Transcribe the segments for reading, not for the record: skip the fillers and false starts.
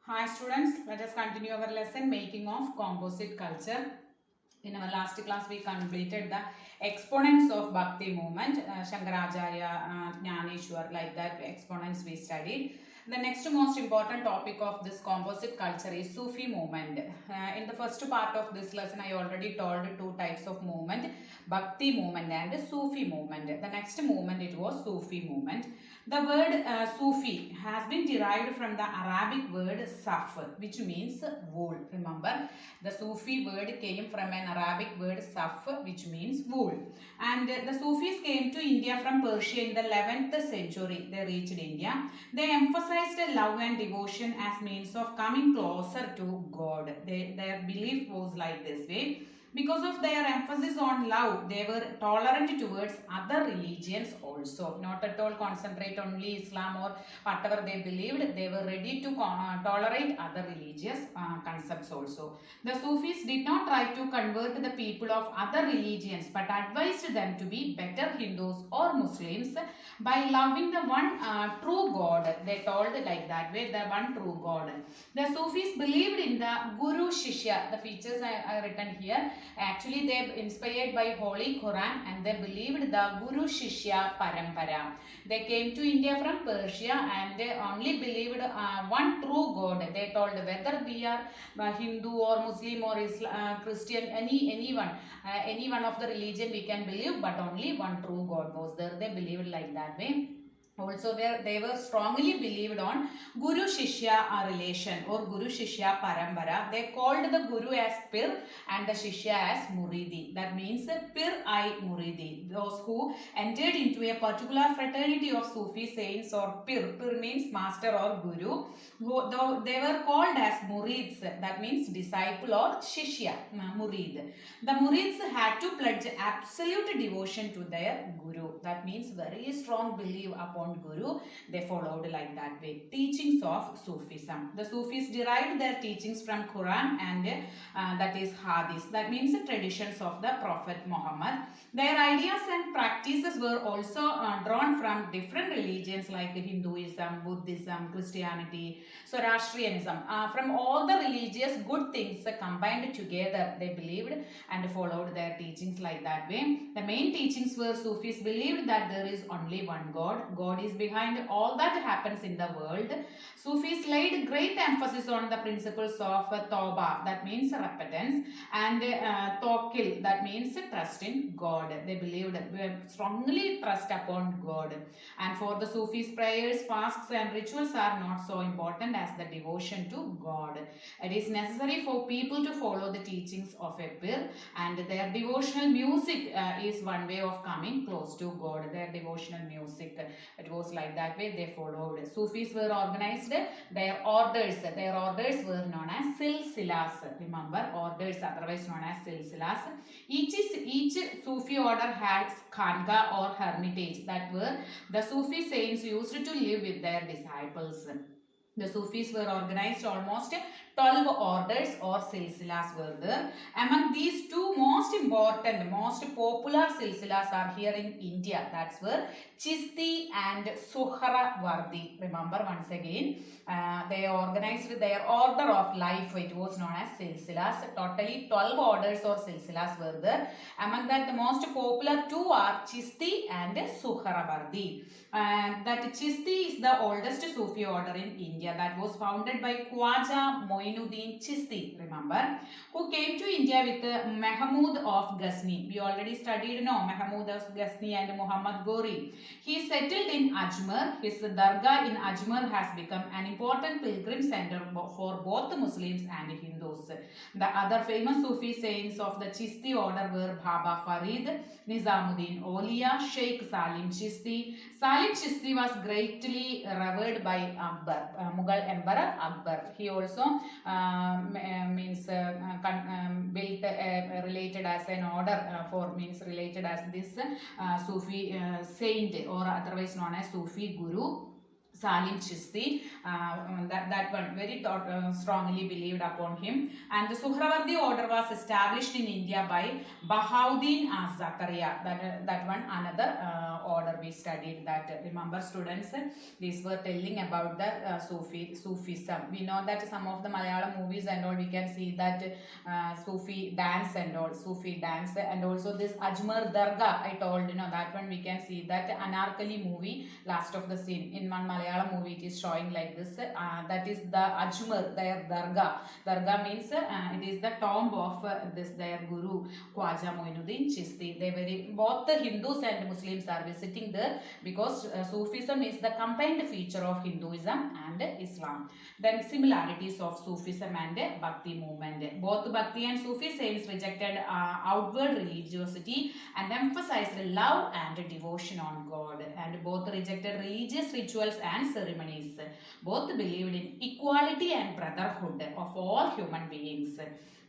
Hi students, let us continue our lesson making of composite culture. In our last class we completed the exponents of Bhakti movement, Shankaracharya, Jnaneshwar, like that exponents we studied. The next most important topic of this composite culture is Sufi movement. In the first part of this lesson I already told two types of movement, Bhakti movement and Sufi movement. The next movement it was Sufi movement. The word Sufi has been derived from the Arabic word Saf, which means wool. Remember, the Sufi word came from an Arabic word Saf, which means wool. And the Sufis came to India from Persia in the 11th century. They reached India. They emphasized love and devotion as means of coming closer to God. Their belief was like this way. Because of their emphasis on love, they were tolerant towards other religions also. Not at all concentrate only Islam or whatever they believed. They were ready to tolerate other religious concepts also. The Sufis did not try to convert the people of other religions but advised them to be better Hindus or Muslims by loving the one true God. They told like that way, the one true God. The Sufis believed in the Guru Shishya. The features are written here. Actually, they inspired by Holy Quran and they believed the Guru Shishya Parampara. They came to India from Persia and they only believed one true God. They told whether we are Hindu or Muslim or Islam, Christian, any one of the religion we can believe, but only one true God was there. They believed like that way. Also, they were strongly believed on Guru Shishya relation or Guru Shishya Parampara. They called the Guru as Pir and the Shishya as Muridi. That means Pir-I Muridi. Those who entered into a particular fraternity of Sufi saints or Pir. Pir means master or Guru. Though they were called as Murids. That means disciple or Shishya, Murid. The Murids had to pledge absolute devotion to their Guru. That means very strong belief upon Guru. They followed like that way. Teachings of Sufism. The Sufis derived their teachings from Quran and that is Hadith. That means the traditions of the Prophet Muhammad. Their ideas and practices were also drawn from different religions like Hinduism, Buddhism, Christianity, Zoroastrianism. From all the religious good things combined together, they believed and followed their teachings like that way. The main teachings were Sufis believed that there is only one God. God is behind all that happens in the world. Sufis laid great emphasis on the principles of Tawbah, that means repentance, and Tawakkul, that means trust in God. They believed, strongly trust upon God. And for the Sufis, prayers, fasts and rituals are not so important as the devotion to God. It is necessary for people to follow the teachings of a Pir, and their devotional music is one way of coming close to God. Their devotional music, it was like that way they followed. Sufis were organized, their orders were known as silsilas. Remember, orders otherwise known as silsilas. Each Sufi order had khanqa or hermitage that were the Sufi saints used to live with their disciples. The Sufis were organized almost 12 orders or silsilas were there. Among these two most important, most popular silsilas are here in India. That's where Chisti and Suhrawardi. Remember once again, they organized their order of life. It was known as silsilas. Totally 12 orders or silsilas were there. Among that, the most popular two are Chisti and Suhrawardi. That Chisti is the oldest Sufi order in India. That was founded by Khwaja Moinuddin Chisti, remember, who came to India with Mahmud of Ghazni. We already studied, Mahmud of Ghazni and Muhammad Ghori. He settled in Ajmer. His dargah in Ajmer has become an important pilgrim center for both Muslims and Hindus. The other famous Sufi saints of the Chisti order were Baba Farid, Nizamuddin Auliya, Sheikh Salim Chisti. Salim Chisti was greatly revered by Akbar, Mughal Emperor Akbar. He also built related as an order related as this Sufi saint or otherwise known as Sufi Guru. Salim Chisti, that one very strongly believed upon him. And the Suhrawardi order was established in India by Bahauddin Zakaria. That one another order we studied that. Remember students, these were telling about the Sufism. We know that some of the Malayalam movies and all, we can see that Sufi dance and all, Sufi dance, and also this Ajmer Dargah, I told, that one we can see that Anarkali movie, last of the scene in one Malayalam movie, it is showing like this. That is the Ajmer, their Dargah. Dargah means it is the tomb of this their guru Khwaja Moinuddin Chishti. Both the Hindus and Muslims are visiting there, because Sufism is the combined feature of Hinduism and Islam. Then similarities of Sufism and Bhakti movement. Both Bhakti and Sufi saints rejected outward religiosity and emphasized love and devotion on God. And both rejected religious rituals and ceremonies. Both believed in equality and brotherhood of all human beings.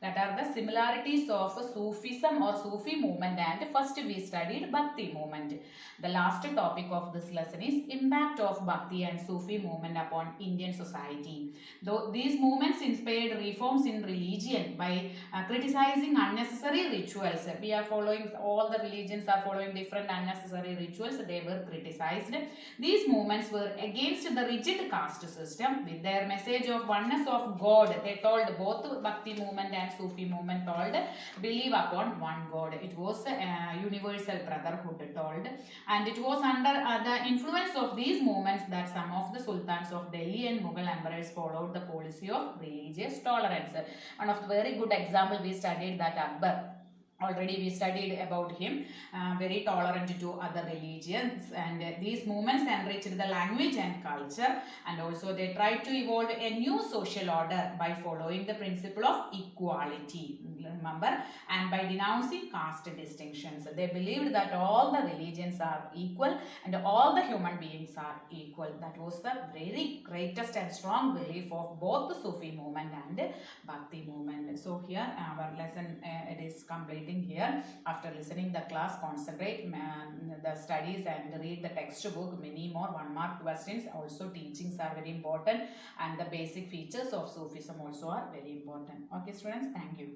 That are the similarities of Sufism or Sufi movement, and first we studied Bhakti movement. The last topic of this lesson is impact of Bhakti and Sufi movement upon Indian society. Though these movements inspired reforms in religion by criticizing unnecessary rituals. We are following, all the religions are following different unnecessary rituals. They were criticized. These movements were against the rigid caste system. With their message of oneness of God, they told, both Bhakti movement and Sufi movement told, believe upon one God. It was universal brotherhood told, and it was under the influence of these movements that some of the sultans of Delhi and Mughal emperors followed the policy of religious tolerance. One of the very good example we studied, that Akbar. Already we studied about him, very tolerant to other religions, and these movements enriched the language and culture, and also they tried to evolve a new social order by following the principle of equality, remember, and by denouncing caste distinctions. They believed that all the religions are equal and all the human beings are equal. That was the very greatest and strong belief of both the Sufi movement and Bhakti movement. So here our lesson it is completing here. After listening the class, concentrate the studies and read the textbook. Many more 1 mark questions. Also teachings are very important, and the basic features of Sufism also are very important. Okay students, thank you.